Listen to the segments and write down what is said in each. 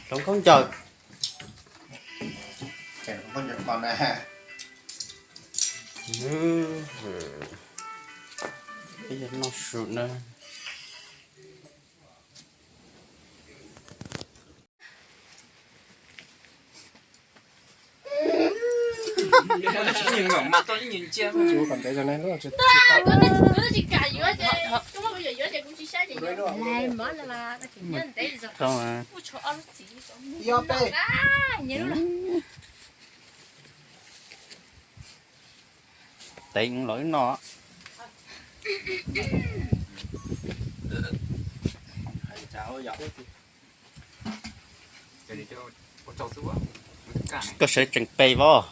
Trong con chờ. Kẻ con Nhật Bản này. Bây giờ nó sụt nữa. nhìn ngẩng mặt tôi nhìn che Chú cảm thấy cho nên nó Không à. IOP. Tính lỗi nó. cháu dạo cái đi cho có cháu xuống cả này Có sẽ chẳng bày vô.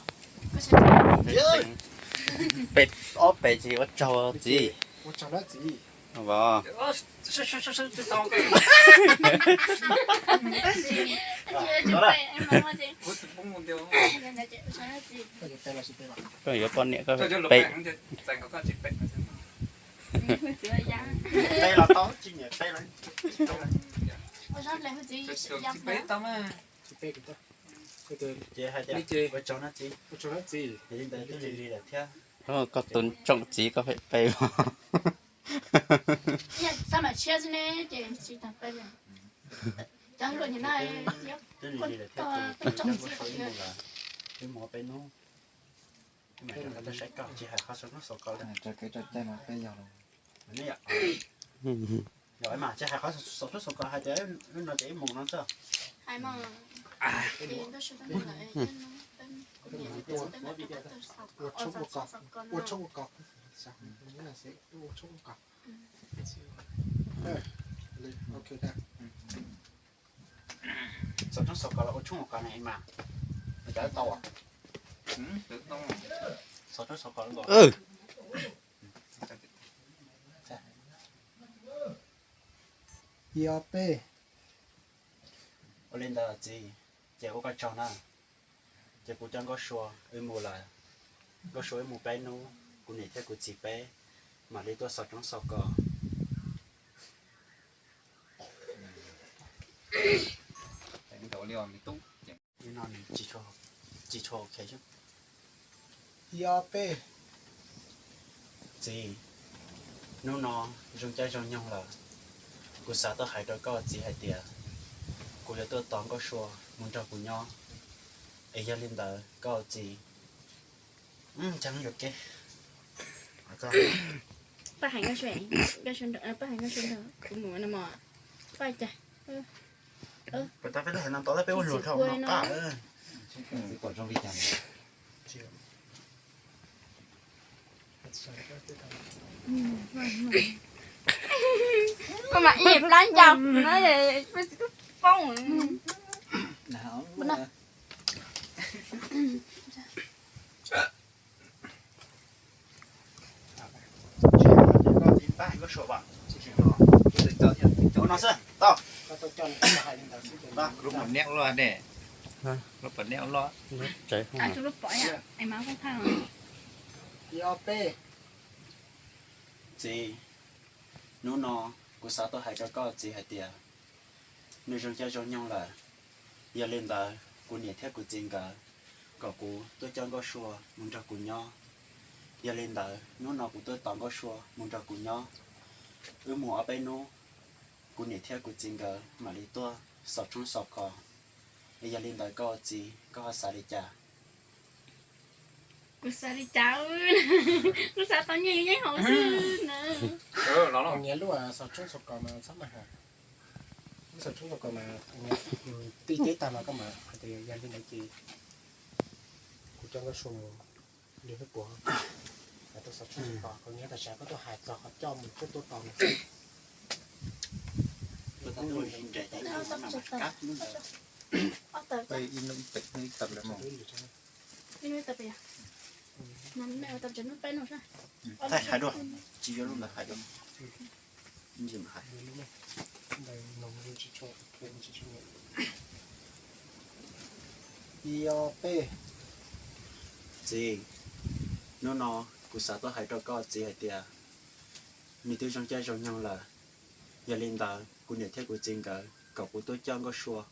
Bày ó bày gì ó trâu gì. Ủa cháu đó gì? Vâng. tao cái bún bún tiêu Có gì tên là gì tên mà? Có nhiều con nhẹ có cho lục bày. bẹn dành có chỉ bẹn Đây là to chứ nhỉ, đây là. chỉ bẹn tao mà Chị tên kita. Cái tên Chị hai chị. đi chơi Với cháu nó chị. ủa cháu đó gì? Thì chúng ta cứ đi là theo. Nó có tuần trọng chỉ có phải bày vô. Sao mà chia ra nè, chị thằng bây giờ. Chẳng có như này, Cứ đi là theo. con chồng Có gì số vậy? một là cái mỏ bày nó. Mày là ta sẽ cao chỉ hai khó số nó số cao đấy. Cho cái tên là cái dòng. Này ạ. Rồi mà chỉ hai khó số số cao hai trái nó chỉ một nó sao? Hai mà thì tôi sẽ tao lại Ủa chung một cọc. Ủa chung một cọc. Sao? Nó là sẽ ủa chung một cọc. Ok đã. Số nó số cao là ô chung một cao này mà. Mày trái to à? được tao Số nó số cao là Ừ. IOP. Ở lên là gì? Chị có cái trò nào? Chị cũng chẳng có số, mù là có số mù bé nó, cũng này theo của chị bé, mà đi tôi sọt trong sọt cò. thành đầu liều mình tung Như nào này chỉ cho ok chứ? IOP. Gì? Nếu nó dùng trái trong nhau là, cũng sao tôi hãy đôi có gì hay tiệt, cũng là tôi toàn có số, muốn cho cũng nhau. Ấy giờ lên đó có gì? Chẳng được cái. ba hành cái chuyện đó, ba hành cái chuyện đó, cũng muốn là mà, ba chả, Người ta phải thấy nó tối là bé lùi không nó cả. còn trong video này mà mà nhịp lái chồng nó thì phong nào Có gì ba có số bạn. Chỗ nó xem, tao. Có tôi cho nó hai lên đầu xuống. Ba. lúc mà neo lo nè lúc mà neo lo Chạy không à à? chú lúc bỏ à em máu không thằng IOP. Gì? Nếu nó của sao tôi hay có gì hay tiệt. Nếu dùng cho nhau là giờ lên đó của nhiệt theo của chính cả của tôi chẳng có số muốn cho của nhau. Giờ lên đó nếu nó của tôi toàn có số muốn cho của nhau. Mùa ở bên nó của nhiệt theo của chính cả mà đi tôi sọt trong sọt cò. Giờ lên đó có gì có sao đi chả. cô sao đi cháu cô sao tao như cái hồ sư nè nó Còn nhớ lúc à sao chung sọc cỏ mà sắp mà hả? Sao chung sọc cỏ mà tí tế ta mà có mà thì gia đình này chị cũng trong cái xuồng đi với của là tôi sao chung sọc cỏ có nghĩa là sẽ có tôi hạt giọt cho một cái tôi còn Tôi thấy tôi hình chạy chạy nó mà cắt nó là tập đây in tịch đi tập lại một đi nuôi tập à nằm mẹ tập cho nó bé nó ra thay hai đôi chỉ cho luôn là hai đôi gì mà hai đây nồng lên chỉ cho thêm chỉ cho IOP. gì nó của sao tôi hay cho có gì hay tiệt mình tôi trong chơi trong nhau là giờ lên đó của nhiệt thiết của chính cả cậu của tôi cho có xua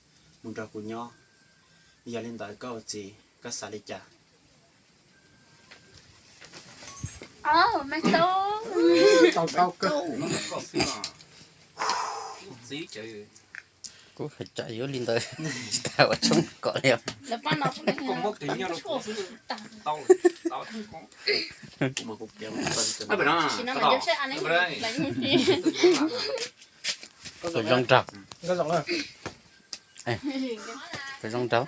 muốn cho của nhau giờ lên tới câu gì có xả đi chả mày tốt câu cơ có xí mà xí chơi cũng phải chạy vô lên tới tao ở trong cỏ liệp là ban đầu cũng có tính nhau đâu tao tao không có cũng mà cũng kéo một phần à bữa đó chỉ nó cái mà đỏ giúp sẽ ăn ấy bữa đây lấy một tí phải rong trọc có giọng à phải rong trọc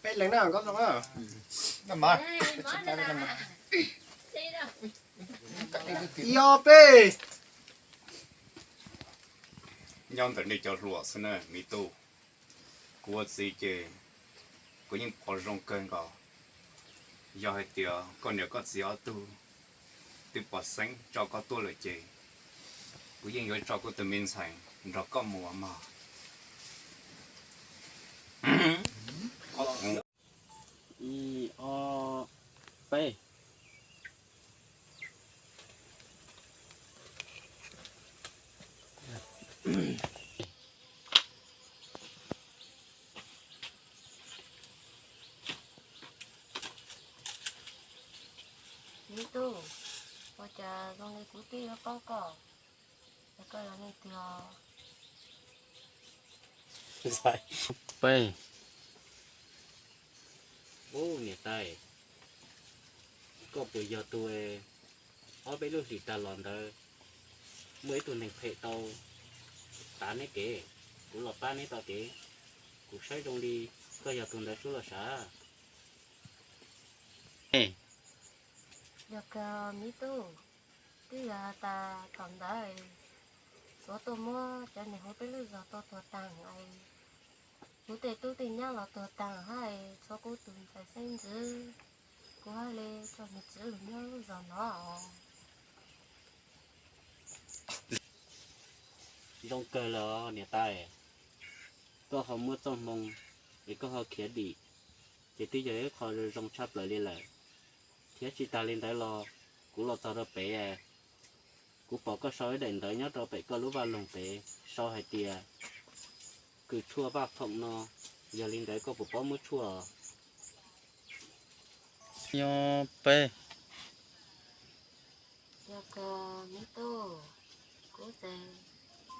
bé lấy nào có giọng à làm mà yo pe nhau từ đây cho rùa xin nè mi tu của xí chơi của những con rong cơn gò do hai tiệt con nếu có gì ở tu tu bỏ sáng cho có tu lời chơi của những người cho có từ miền thành rồi có mùa mà y o p Ni tu, baca dong ikuti apa kau? Kalau ni dia sai p ô nè tay có bây giờ tôi ở bên lúc gì ta lòn đó mới tụi này phải tàu ta này kể cũng là ba này tao kể cũng sai đông đi có giờ tụi này số là sao được ni tu, thì là ta còn đấy. Số tôi mua cho nên hôm bây giờ tôi tặng ai, chú tề tôi thì nhớ là tôi tặng hay cho cô tụi phải sinh dữ, cô hay lên cho mình chữ nhớ giờ nó. đông cơ là nè tay có họ mua trong mông để có họ khía đi chỉ tí giờ họ rong chắp lại lên lại thế chỉ ta lên tới lo cũng lo tao ra bé à cũng bỏ có sói đèn tới nhớ tao bé có lúc vào lồng bé so hai tia cứ chua bạc phộng nó giờ lên tới có bỏ mua chua yo pe Được ni tu, cô tề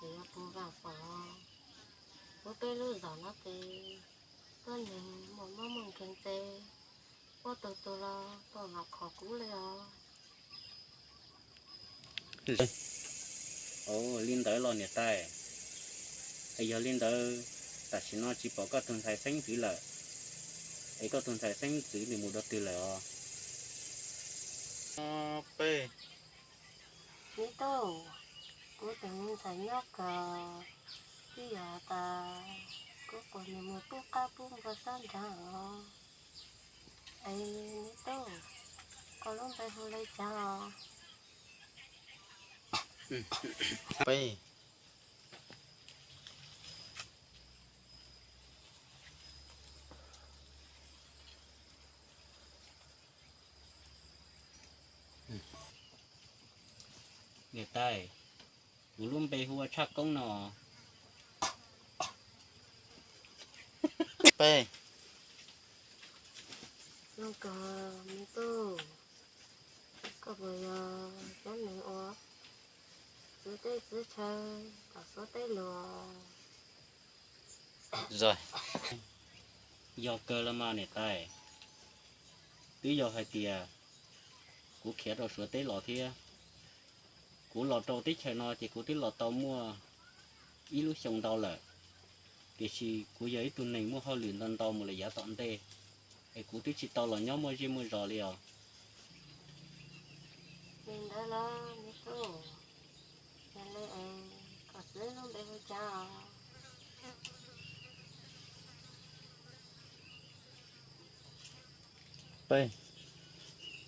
thì cô vào phòng, cô bây giờ nó thì có những một món kinh tế. Có từ là tôi học khó cũ liền. ồ lên tới lo nè tay bây giờ lên tới ta chỉ nó chỉ bỏ có tuần thái xanh chỉ là ấy có tuần thái xanh chỉ để mua đồ từ là p Ní tô, cô từng thấy nhóc bây giờ ta có còn nhiều một bút cá bún và san chẳng ấy ní tô, có lúc tay hồi lấy chào. p người tay cú luôn bê hùa chắc công nọ p Lúc ní tô, có bây giờ chán này ô, giữ tay giữ chơi, có số tay lùa. rồi do cơ là mà nè tay tí do hai tia cú khé rồi sửa tế lọ thia cú lọ trâu tích chơi nó thì cú tí lọ tàu mua ít lúc xong đau lại thì chỉ cú giấy tuần này mua hoa luyện lần tàu một là giá tận tê ấy cú tí chỉ tàu là nhóm mua gì mua rò liều Nên đó là ní tô, nên lấy em có giữ lúc tay hồi chào. p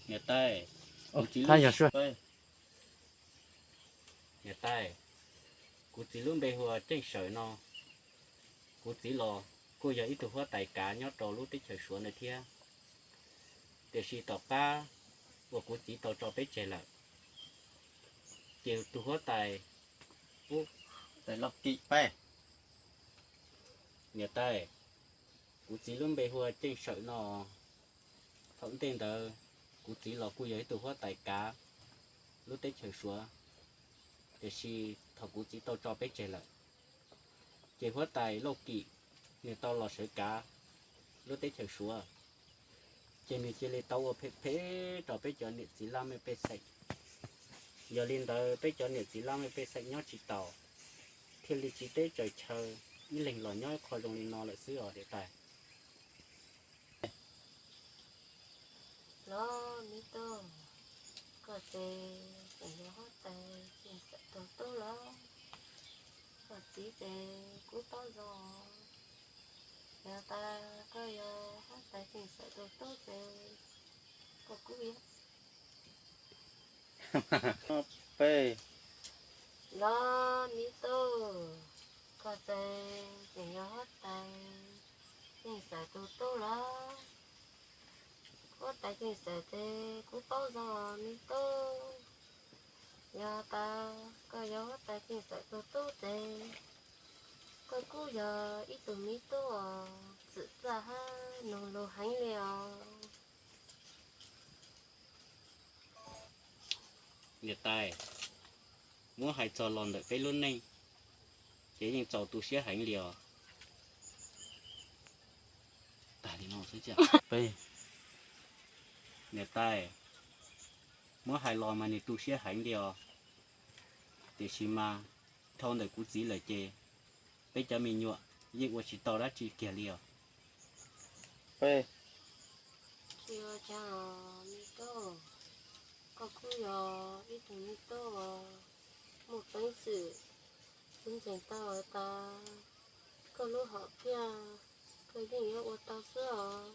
nè tay thay giờ xưa nè tay cú tí luôn bê hùa trên sợi nó cú tí lò cô giờ ít tụ hoa tài cá nhót trò lúc tích trời xuống này thia để chỉ tỏ ba và cú tí tỏ trò bế chạy lại chiều tụ hoa tài tại lọc kỵ pe nhà tay cú chỉ luôn bề hoa trên sợi nó phỏng tên tờ cú chỉ là cú giấy từ hoa tại cá lúc tết trời xóa để si thọ cú chỉ tao cho bé chơi lại chơi hoa tại lâu kỵ người tao là sợi cá lúc tết trời xóa chơi người chơi lên tao ở phê cho bé cho nhiệt chỉ làm bé sạch giờ lên tờ bé cho nhiệt chỉ làm bé sạch nhót chỉ tàu khi lý trí tết trời chơi như lệnh lò nhói khỏi dùng nó lại xứ ở địa tài lo mi tô có thể để nhớ hết tay chuyện sẽ tốt tốt lo có chỉ để cú to rồi nhà ta có giờ hết tay chuyện sẽ tốt tốt để có cú biết phê lo mi tô có thể để nhớ hết tay chuyện sẽ tốt tốt lo có tại chuyện sẽ thế cú to rồi mi tô nhà ta có giờ hết tay chuyện sẽ tốt tốt để có cú giờ ít tụi mi tô tự ra ha nông lô hành liao địa tài muốn hay cho lòn đợi cái luôn này chỉ những cháu tu sĩ hành liều tại đi nó sẽ chả phê địa tài muốn hay lòn mà những tu sĩ hành liều để xí mà thôn để cú chỉ lời chê bây giờ mình nhọ nhưng mà chỉ tao đã chỉ kia liều phê chưa chào mi tô có cú giờ ít tụi mi tô một bánh sự chúng chàng tao ở ta có lúc họ kia cái gì ở tao sữa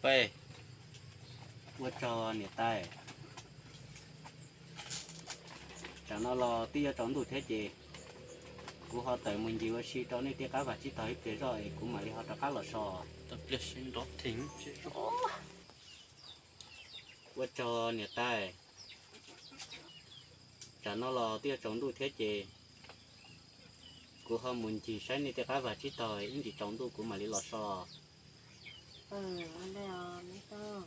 phê vua cho địa tài chẳng nó lo tia trốn đủ thế gì cú họ tới mình gì xí đó nên tia cá và chỉ tới thế rồi cũng mà đi họ cho cá lò xò tập liệt sinh đó thính chứ vua cho địa tài chẳng nó lo tia trốn đủ thế gì cú họ muốn chỉ sáng nên tia cá và chỉ tới in chỉ trốn đủ cũng mà đi lò xò anh đây à mi tô